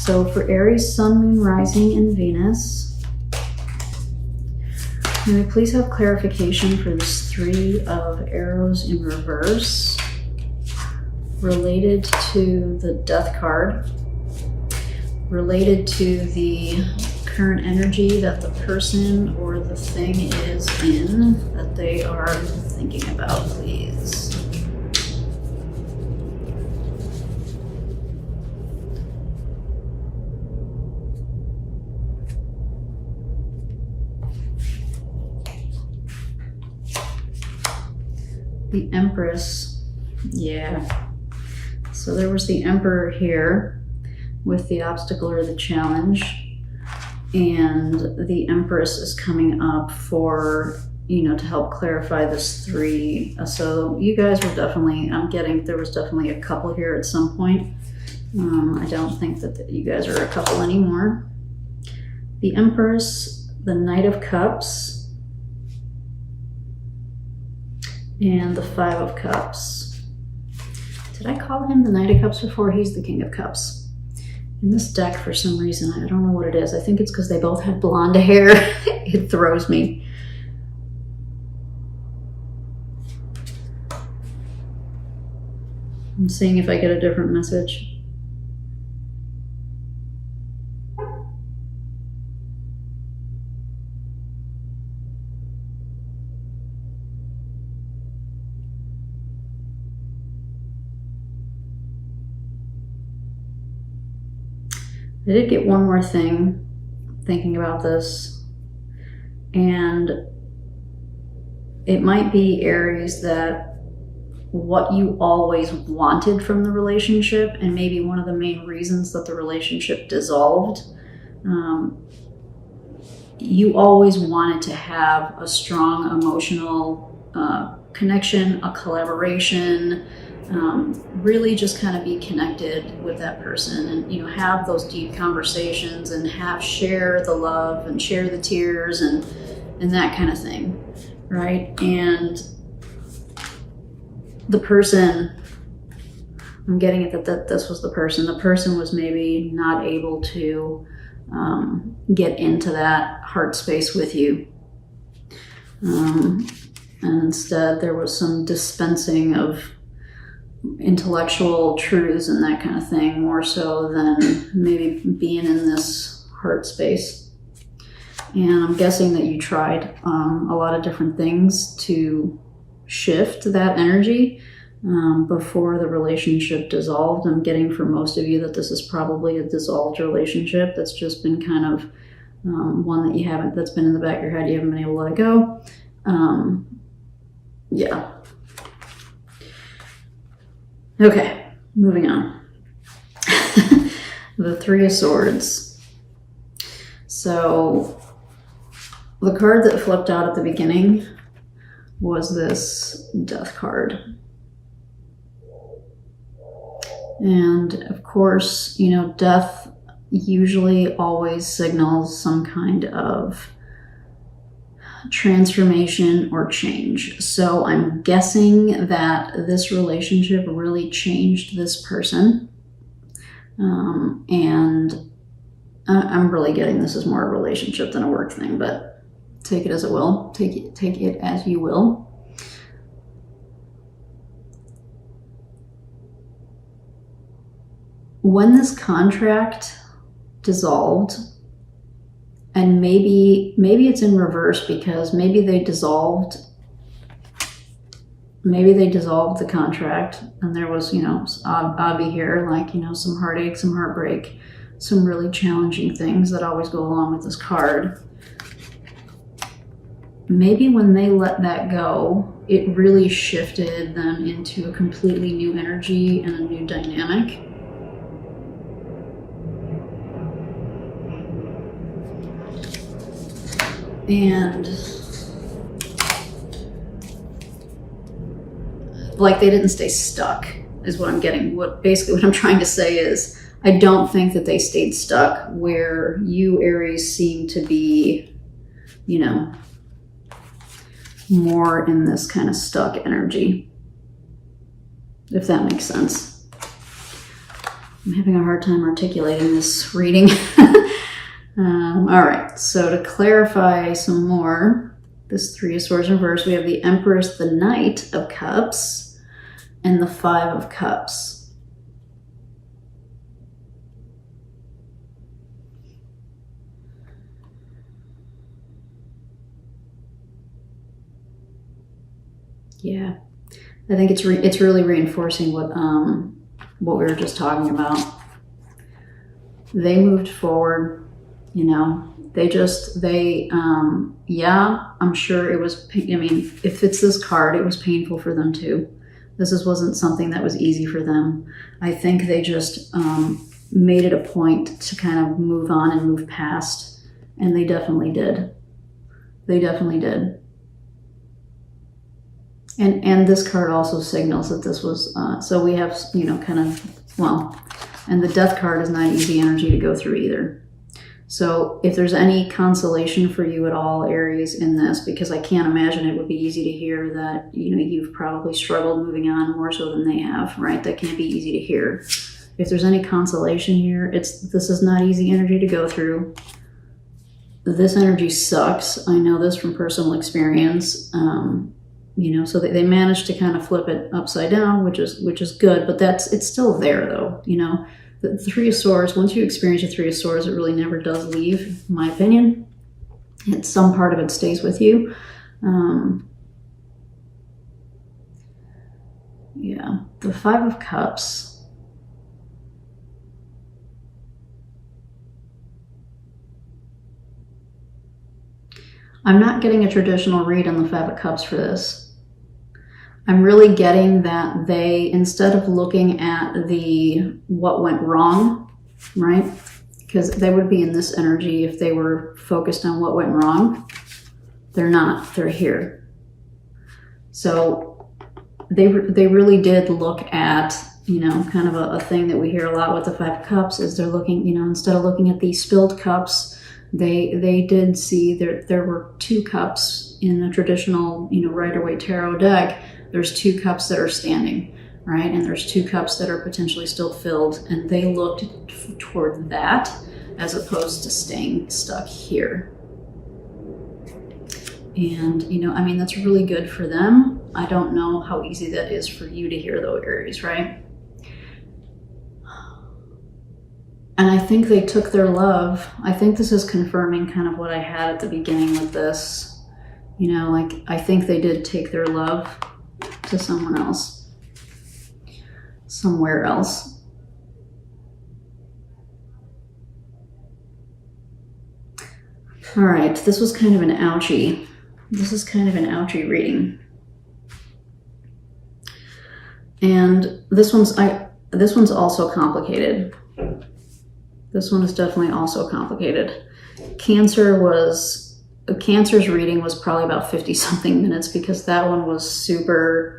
So for Aries, Sun, Moon, Rising, and Venus, may we please have clarification for this 3 of arrows in reverse related to the Death card, related to the current energy that the person or the thing is in that they are thinking about, please. The Empress, yeah. So there was the Emperor here with the obstacle or the challenge, and the Empress is coming up for, you know, to help clarify this 3. So you guys were definitely, I'm getting, there was definitely a couple here at some point. I don't think that you guys are a couple anymore. The Empress, the Knight of Cups, and the 5 of Cups. Did I call him the Knight of Cups before? He's the King of Cups. In this deck, for some reason, I don't know what it is. I think it's because they both have blonde hair. It throws me. I'm seeing if I get a different message. I did get one more thing thinking about this, and it might be, Aries, that what you always wanted from the relationship, and maybe one of the main reasons that the relationship dissolved, you always wanted to have a strong emotional connection, a collaboration, really just kind of be connected with that person, and, you know, have those deep conversations and share the love and share the tears and that kind of thing, right? And the person, I'm getting it that this was the person was maybe not able to get into that heart space with you, and instead there was some dispensing of intellectual truths and that kind of thing, more so than maybe being in this heart space. And I'm guessing that you tried a lot of different things to shift that energy before the relationship dissolved. I'm getting for most of you that this is probably a dissolved relationship that's just been kind of one that you haven't, that's been in the back of your head, you haven't been able to let go. Yeah. Okay, moving on. The 3 of Swords. So the card that flipped out at the beginning was this Death card. And of course, you know, death usually always signals some kind of transformation or change. So I'm guessing that this relationship really changed this person. And I'm really getting this is more a relationship than a work thing, but take it as it will. Take it as you will. When this contract dissolved, and maybe it's in reverse, because maybe they dissolved the contract, and there was, you know, obvi here, like, you know, some heartache, some heartbreak, some really challenging things that always go along with this card. Maybe when they let that go, it really shifted them into a completely new energy and a new dynamic. And like, they didn't stay stuck, is what I'm getting. Basically what I'm trying to say is, I don't think that they stayed stuck where you, Aries, seem to be, you know, more in this kind of stuck energy, if that makes sense. I'm having a hard time articulating this reading. All right, so to clarify some more, this Three of Swords reverse, we have the Empress, the Knight of Cups, and the Five of Cups. Yeah, I think it's really reinforcing what we were just talking about. They moved forward. You know, yeah, I'm sure it was, I mean, if it's this card, it was painful for them too. Wasn't something that was easy for them. I think they just made it a point to kind of move on and move past, and they definitely did. They definitely did. And this card also signals that this was, so we have, you know, kind of, well, and the Death card is not easy energy to go through either. So if there's any consolation for you at all, Aries, in this, because I can't imagine it would be easy to hear that, you know, you've probably struggled moving on more so than they have, right? That can't be easy to hear. If there's any consolation here, this is not easy energy to go through. This energy sucks. I know this from personal experience. You know, so they managed to kind of flip it upside down, which is good, but it's still there though, you know. The Three of Swords, once you experience the Three of Swords, it really never does leave, in my opinion. Some part of it stays with you. Yeah, the Five of Cups. I'm not getting a traditional read on the Five of Cups for this. I'm really getting that they, instead of looking at what went wrong, right? Because they would be in this energy if they were focused on what went wrong. They're not, they're here. So they really did look at, you know, kind of a thing that we hear a lot with the Five of Cups is they're looking, you know, instead of looking at these spilled cups, they did see there were two cups in the traditional, you know, Rider-Waite tarot deck. There's two cups that are standing, right? And there's two cups that are potentially still filled. And they looked toward that as opposed to staying stuck here. And, you know, I mean, that's really good for them. I don't know how easy that is for you to hear though, Aries, right? And I think they took their love. I think this is confirming kind of what I had at the beginning with this. You know, like, I think they did take their love to someone else, somewhere else. All right, this was kind of an ouchie. This is kind of an ouchie reading. And this one's also complicated. This one is definitely also complicated. Cancer's reading was probably about 50 something minutes because that one was super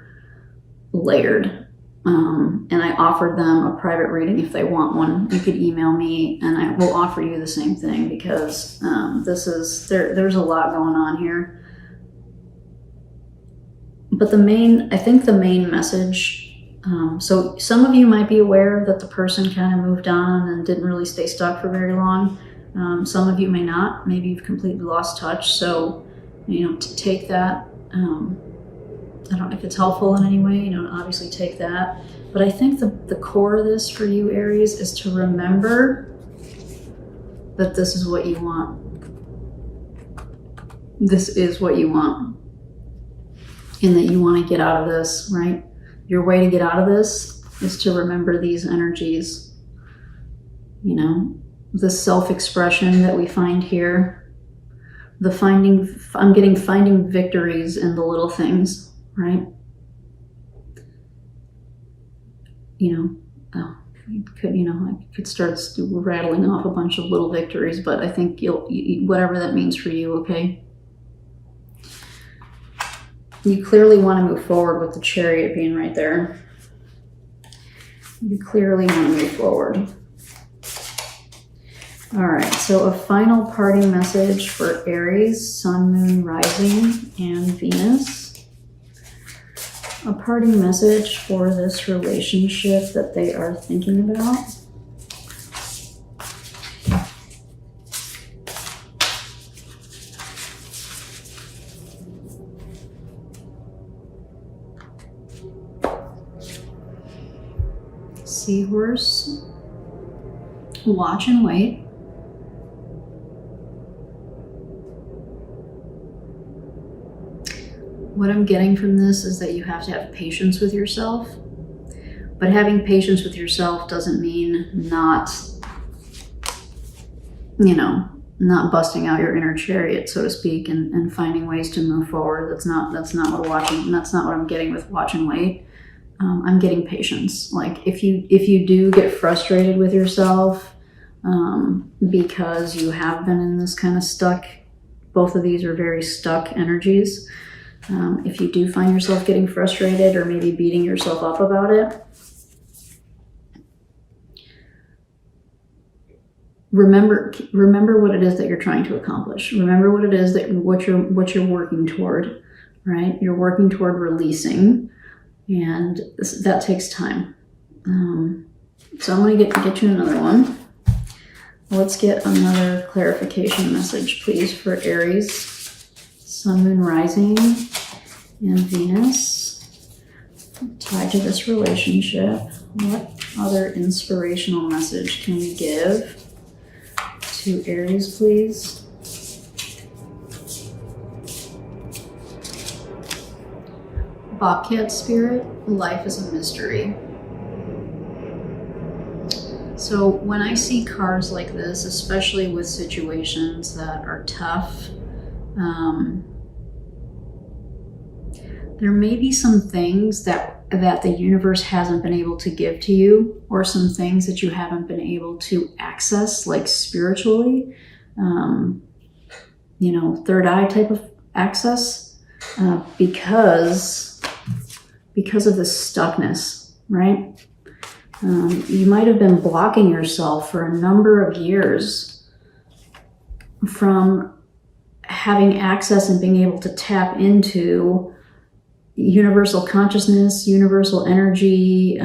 layered. And I offered them a private reading if they want one. You could email me and I will offer you the same thing because there's a lot going on here. But I think the main message, so some of you might be aware that the person kind of moved on and didn't really stay stuck for very long. Some of you may not. Maybe you've completely lost touch. So, you know, to take that, I don't know if it's helpful in any way, you know, obviously take that. But I think the core of this for you, Aries, is to remember that this is what you want. This is what you want. And that you want to get out of this, right? Your way to get out of this is to remember these energies. You know, the self-expression that we find here, I'm getting finding victories in the little things, right? You know, I could start rattling off a bunch of little victories, but I think whatever that means for you, okay? You clearly want to move forward with the Chariot being right there. You clearly want to move forward. All right, so a final parting message for Aries, Sun, Moon, Rising, and Venus. A parting message for this relationship that they are thinking about. Seahorse. Watch and wait. What I'm getting from this is that you have to have patience with yourself. But having patience with yourself doesn't mean not, not busting out your inner chariot, so to speak, and finding ways to move forward. That's not what I'm getting with watch and wait. I'm getting patience. Like if you do get frustrated with yourself because you have been in this kind of stuck, both of these are very stuck energies. If you do find yourself getting frustrated or maybe beating yourself up about it, remember what it is that you're trying to accomplish. Remember what it is what you're working toward, right? You're working toward releasing, and that takes time. So I'm going to get you another one. Let's get another clarification message, please, for Aries, Sun, Moon, Rising, and Venus tied to this relationship. What other inspirational message can we give to Aries, please? Bobcat Spirit, life is a mystery. So when I see cards like this, especially with situations that are tough, there may be some things that the universe hasn't been able to give to you, or some things that you haven't been able to access, like spiritually, third eye type of access, because of this stuckness, right? You might have been blocking yourself for a number of years from having access and being able to tap into universal consciousness, universal energy.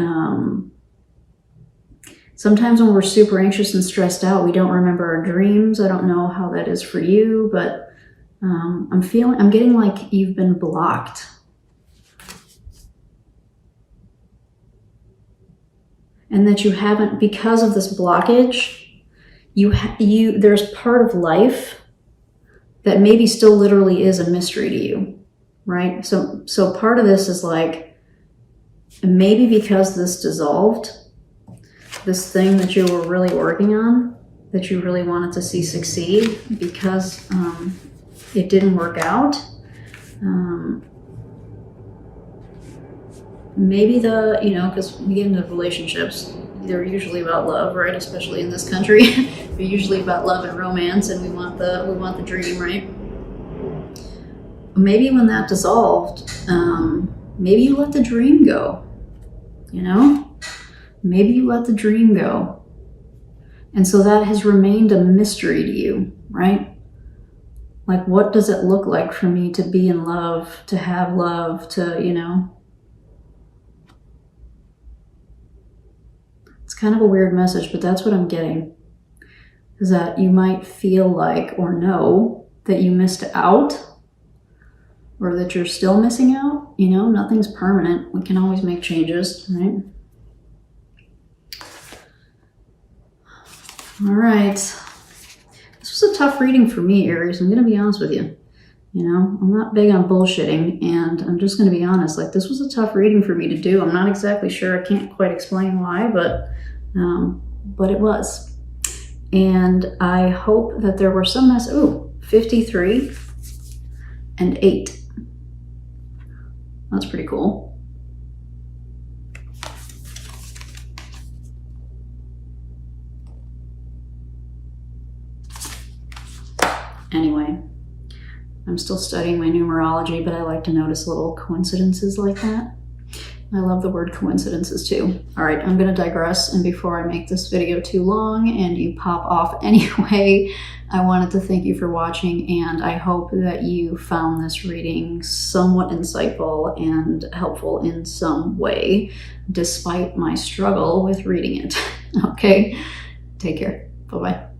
Sometimes when we're super anxious and stressed out, we don't remember our dreams. I don't know how that is for you, but I'm getting like you've been blocked. And that you haven't, because of this blockage, there's part of life that maybe still literally is a mystery to you, right? So part of this is like, maybe because this dissolved, this thing that you were really working on, that you really wanted to see succeed, because it didn't work out. Maybe because we get into relationships, they're usually about love, right? Especially in this country, they're usually about love and romance, and we want the dream, right? Maybe when that dissolved, maybe you let the dream go. Maybe you let the dream go, and so that has remained a mystery to you, right? Like, what does it look like for me to be in love, to have love, to It's kind of a weird message, but that's what I'm getting. Is that you might feel like or know that you missed out, or that you're still missing out. Nothing's permanent. We can always make changes, right? All right. This was a tough reading for me, Aries. I'm going to be honest with you. I'm not big on bullshitting, and I'm just going to be honest. Like, this was a tough reading for me to do. I'm not exactly sure. I can't quite explain why, but it was. And I hope that there were some 53 and 8. That's pretty cool. Anyway. I'm still studying my numerology, but I like to notice little coincidences like that. I love the word coincidences too. All right, I'm going to digress, and before I make this video too long and you pop off anyway, I wanted to thank you for watching, and I hope that you found this reading somewhat insightful and helpful in some way, despite my struggle with reading it. Okay, take care. Bye-bye.